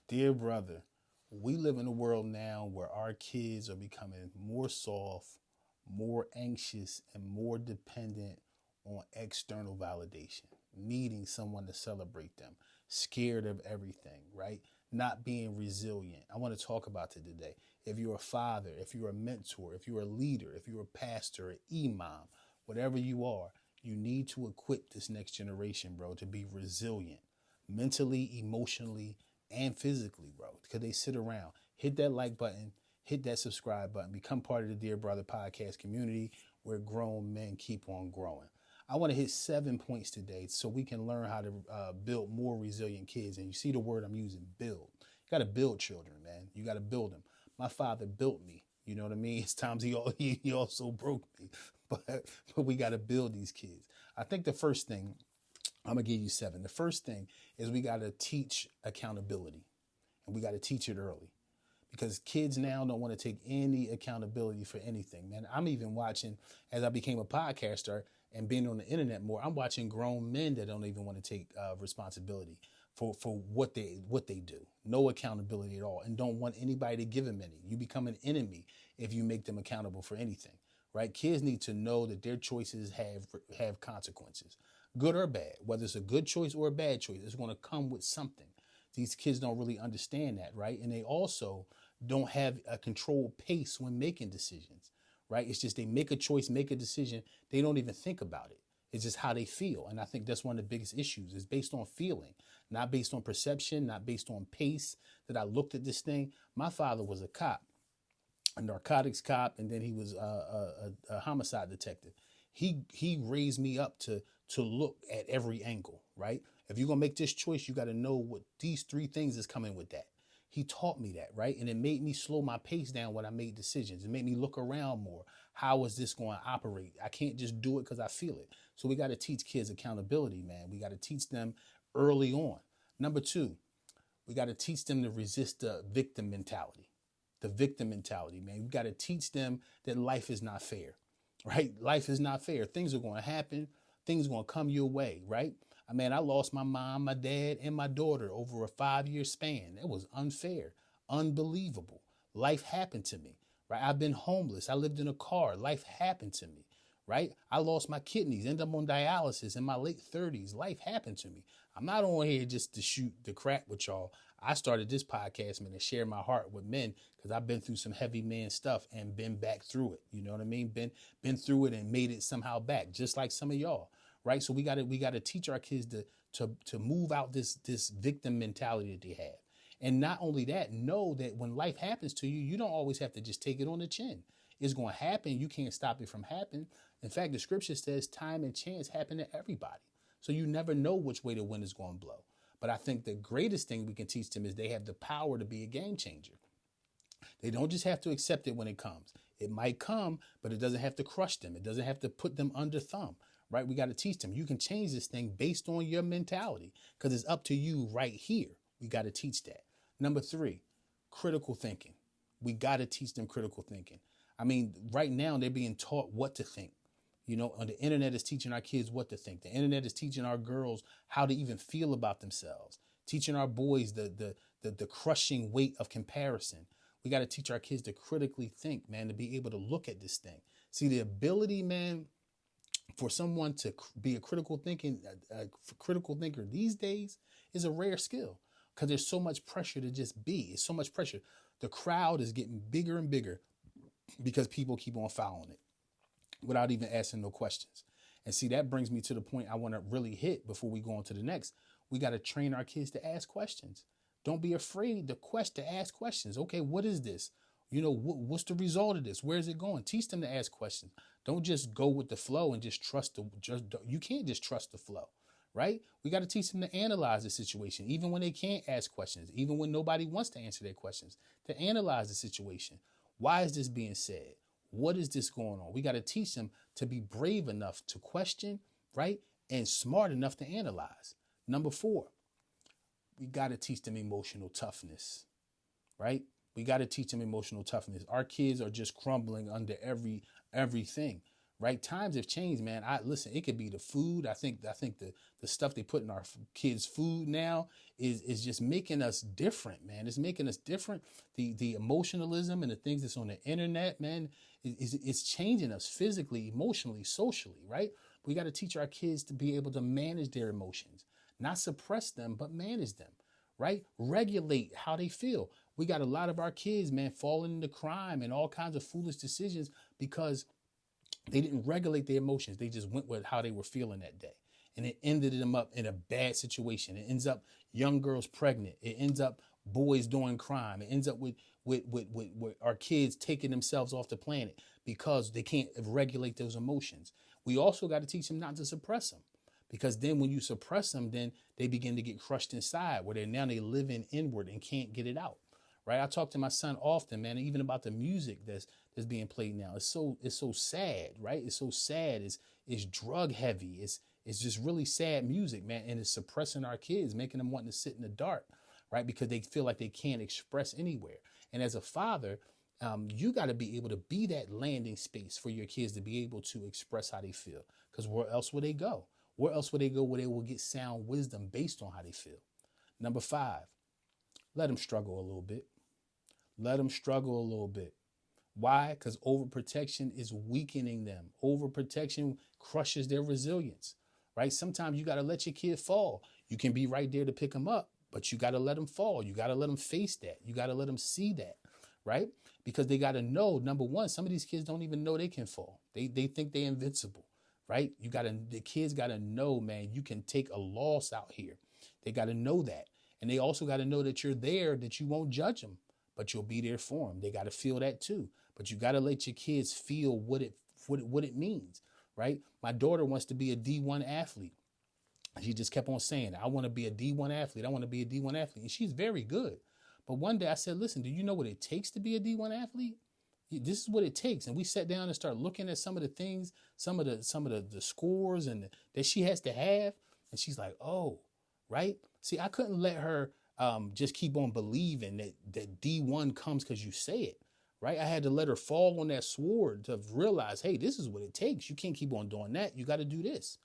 Dear brother, we live in a world now where our kids are becoming more soft, more anxious, and more dependent on external validation, needing someone to celebrate them, scared of everything, right? Not being resilient. I want to talk about it today. If you're a father, if you're a mentor, if you're a leader, if you're a pastor, an imam, whatever you are, you need to equip this next generation, bro, to be resilient mentally, emotionally, and physically, bro, because they sit around. Hit that like button, hit that subscribe button, become part of the Dear Brother podcast community where grown men keep on growing. I want to hit 7 points today so we can learn how to build more resilient kids. And you see the word I'm using, build. You got to build children, man. You got to build them. My father built me. You know what I mean? It's times he also broke me, but we got to build these kids. I think the first thing, I'm going to give you 7. The first thing is we got to teach accountability, and we got to teach it early, because kids now don't want to take any accountability for anything, man. I'm even watching, as I became a podcaster and being on the internet more, I'm watching grown men that don't even want to take responsibility for what they do. No accountability at all, and don't want anybody to give them any. You become an enemy if you make them accountable for anything, right? Kids need to know that their choices have consequences, good or bad. Whether it's a good choice or a bad choice, it's going to come with something. These kids don't really understand that, right? And they also don't have a controlled pace when making decisions, right? It's just they make a choice, make a decision. They don't even think about it. It's just how they feel. And I think that's one of the biggest issues. It's based on feeling, not based on perception, not based on pace. That I looked at this thing. My father was a cop, a narcotics cop, and then he was a homicide detective. He raised me up to look at every angle, right? If you're gonna make this choice, you got to know what these 3 things is coming with that. He taught me that, right? And it made me slow my pace down when I made decisions. It made me look around more. How is this going to operate? I can't just do it because I feel it. So we got to teach kids accountability, man. We got to teach them early on. Number 2, we got to teach them to resist the victim mentality. The victim mentality, man. We got to teach them that life is not fair, right? Life is not fair. Things are going to happen. Things are going to come your way, right? I mean, I lost my mom, my dad, and my daughter over a 5-year span. It was unfair, unbelievable. Life happened to me, right? I've been homeless. I lived in a car. Life happened to me, right? I lost my kidneys, ended up on dialysis in my late 30s. Life happened to me. I'm not on here just to shoot the crap with y'all. I started this podcast, man, to share my heart with men, because I've been through some heavy man stuff and been back through it. You know what I mean? Been through it and made it somehow back, just like some of y'all. Right. So we gotta teach our kids to move out this victim mentality that they have. And not only that, know that when life happens to you, you don't always have to just take it on the chin. It's going to happen. You can't stop it from happening. In fact, the scripture says time and chance happen to everybody. So you never know which way the wind is going to blow. But I think the greatest thing we can teach them is they have the power to be a game changer. They don't just have to accept it when it comes. It might come, but it doesn't have to crush them. It doesn't have to put them under thumb. Right? We got to teach them. You can change this thing based on your mentality, because it's up to you right here. We got to teach that. Number 3, critical thinking. We got to teach them critical thinking. I mean, right now they're being taught what to think. You know, on the internet is teaching our kids what to think. The internet is teaching our girls how to even feel about themselves, teaching our boys the crushing weight of comparison. We got to teach our kids to critically think, man, to be able to look at this thing. See, the ability, man, for someone to be a critical thinker these days is a rare skill, because there's so much pressure to just be. It's so much pressure. The crowd is getting bigger and bigger because people keep on following it without even asking no questions. And see, that brings me to the point I want to really hit before we go on to the next. We got to train our kids to ask questions. Don't be afraid to ask questions. Okay, what is this? You know, what's the result of this? Where is it going? Teach them to ask questions. Don't just go with the flow and just trust you can't just trust the flow, right? We got to teach them to analyze the situation, even when they can't ask questions, even when nobody wants to answer their questions, to analyze the situation. Why is this being said? What is this going on? We got to teach them to be brave enough to question, right? And smart enough to analyze. Number 4, we got to teach them emotional toughness, right? We got to teach them emotional toughness. Our kids are just crumbling under everything, right? Times have changed, man. I listen, it could be the food. I think the stuff they put in our kids' food now is just making us different, man. It's making us different. The emotionalism and the things that's on the internet, man, is changing us physically, emotionally, socially, right? We got to teach our kids to be able to manage their emotions, not suppress them, but manage them, right? Regulate how they feel. We got a lot of our kids, man, falling into crime and all kinds of foolish decisions because they didn't regulate their emotions. They just went with how they were feeling that day. And it ended them up in a bad situation. It ends up young girls pregnant. It ends up boys doing crime. It ends up with our kids taking themselves off the planet because they can't regulate those emotions. We also got to teach them not to suppress them. Because then when you suppress them, then they begin to get crushed inside where they living inward and can't get it out. Right. I talk to my son often, man, even about the music that's being played now. It's so sad, right? It's so sad. It's drug heavy. It's just really sad music, man. And it's suppressing our kids, making them want to sit in the dark, right? Because they feel like they can't express anywhere. And as a father, you got to be able to be that landing space for your kids to be able to express how they feel. Because where else would they go? Where else would they go where they will get sound wisdom based on how they feel? Number 5, let them struggle a little bit. Let them struggle a little bit. Why? Because overprotection is weakening them. Overprotection crushes their resilience, right? Sometimes you got to let your kid fall. You can be right there to pick them up, but you got to let them fall. You got to let them face that. You got to let them see that, right? Because they got to know, number one, some of these kids don't even know they can fall. They think they're invincible, right? The kids got to know, man, you can take a loss out here. They got to know that. And they also got to know that you're there, that you won't judge them, but you'll be there for them. They got to feel that too. But you got to let your kids feel what it means, right? My daughter wants to be a D1 athlete. She just kept on saying, I want to be a D1 athlete. I want to be a D1 athlete. And she's very good. But one day I said, listen, do you know what it takes to be a D1 athlete? This is what it takes. And we sat down and started looking at some of the things, some of the scores and that she has to have. And she's like, oh, right. See, I couldn't let her just keep on believing that D1 comes because you say it, right? I had to let her fall on that sword to realize, hey, this is what it takes. You can't keep on doing that. You got to do this.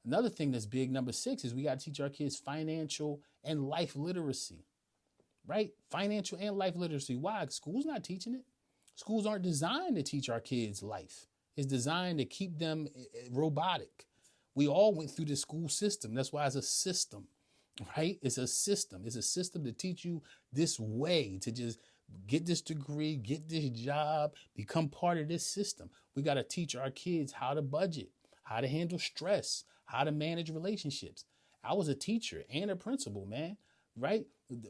Another thing that's big, number 6, is we got to teach our kids financial and life literacy, right? Financial and life literacy. Why? School's not teaching it. Schools aren't designed to teach our kids life. It's designed to keep them robotic. We all went through the school system. That's why it's a system. Right? It's a system. It's a system to teach you this way, to just get this degree, get this job, become part of this system. We got to teach our kids how to budget, how to handle stress, how to manage relationships. I was a teacher and a principal, man, right?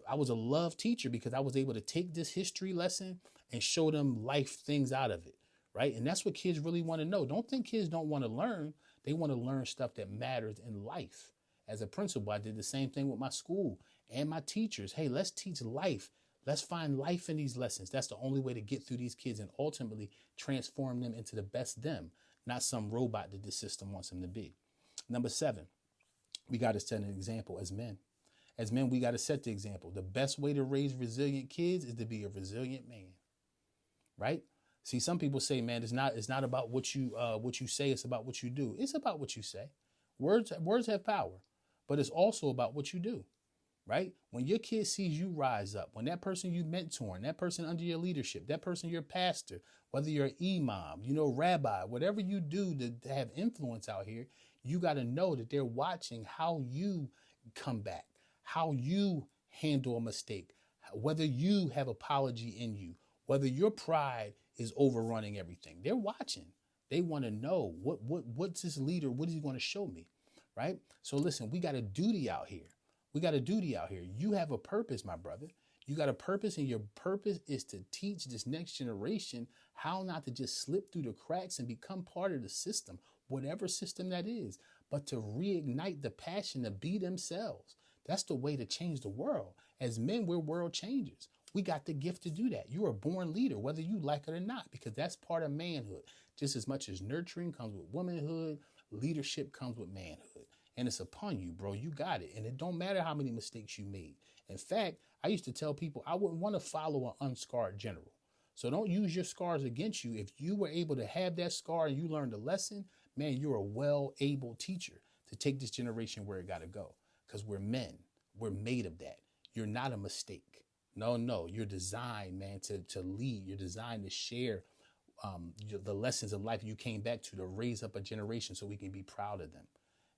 I was a love teacher because I was able to take this history lesson and show them life things out of it, right? And that's what kids really want to know. Don't think kids don't want to learn. They want to learn stuff that matters in life. As a principal, I did the same thing with my school and my teachers. Hey, let's teach life. Let's find life in these lessons. That's the only way to get through these kids and ultimately transform them into the best them, not some robot that the system wants them to be. Number 7, we got to set an example as men. As men, we got to set the example. The best way to raise resilient kids is to be a resilient man, right? See, some people say, man, it's not about what you say. It's about what you do. It's about what you say. Words have power. But it's also about what you do, right? When your kid sees you rise up, when that person you mentoring, that person under your leadership, that person your pastor, whether you're an imam, rabbi, whatever you do to have influence out here, you got to know that they're watching how you come back, how you handle a mistake, whether you have apology in you, whether your pride is overrunning everything. They're watching. They want to know what's this leader, what is he going to show me? Right? So listen, we got a duty out here. You have a purpose, my brother. You got a purpose, and your purpose is to teach this next generation how not to just slip through the cracks and become part of the system, whatever system that is, but to reignite the passion to be themselves. That's the way to change the world. As men, we're world changers. We got the gift to do that. You're a born leader, whether you like it or not, because that's part of manhood. Just as much as nurturing comes with womanhood, leadership comes with manhood. And it's upon you, bro. You got it. And it don't matter how many mistakes you made. In fact, I used to tell people I wouldn't want to follow an unscarred general. So don't use your scars against you. If you were able to have that scar and you learned a lesson, man, you're a well-able teacher to take this generation where it got to go. Because we're men. We're made of that. You're not a mistake. No, you're designed, man, to lead. You're designed to share the lessons of life you came back to raise up a generation so we can be proud of them.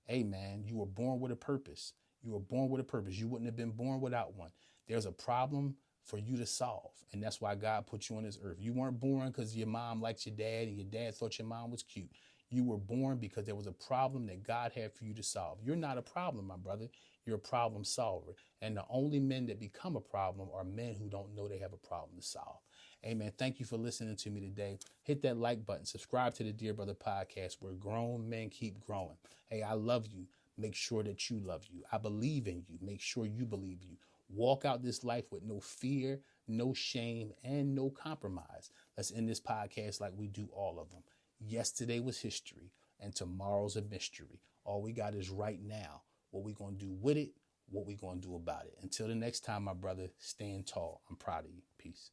Hey, man, you were born with a purpose. You were born with a purpose. You wouldn't have been born without one. There's a problem for you to solve. And that's why God put you on this earth. You weren't born because your mom liked your dad and your dad thought your mom was cute. You were born because there was a problem that God had for you to solve. You're not a problem, my brother. You're a problem solver. And the only men that become a problem are men who don't know they have a problem to solve. Amen. Thank you for listening to me today. Hit that like button. Subscribe to the Dear Brother podcast where grown men keep growing. Hey, I love you. Make sure that you love you. I believe in you. Make sure you believe you. Walk out this life with no fear, no shame, and no compromise. Let's end this podcast like we do all of them. Yesterday was history, and tomorrow's a mystery. All we got is right now. What we going to do with it, what we going to do about it. Until the next time, my brother, stand tall. I'm proud of you. Peace.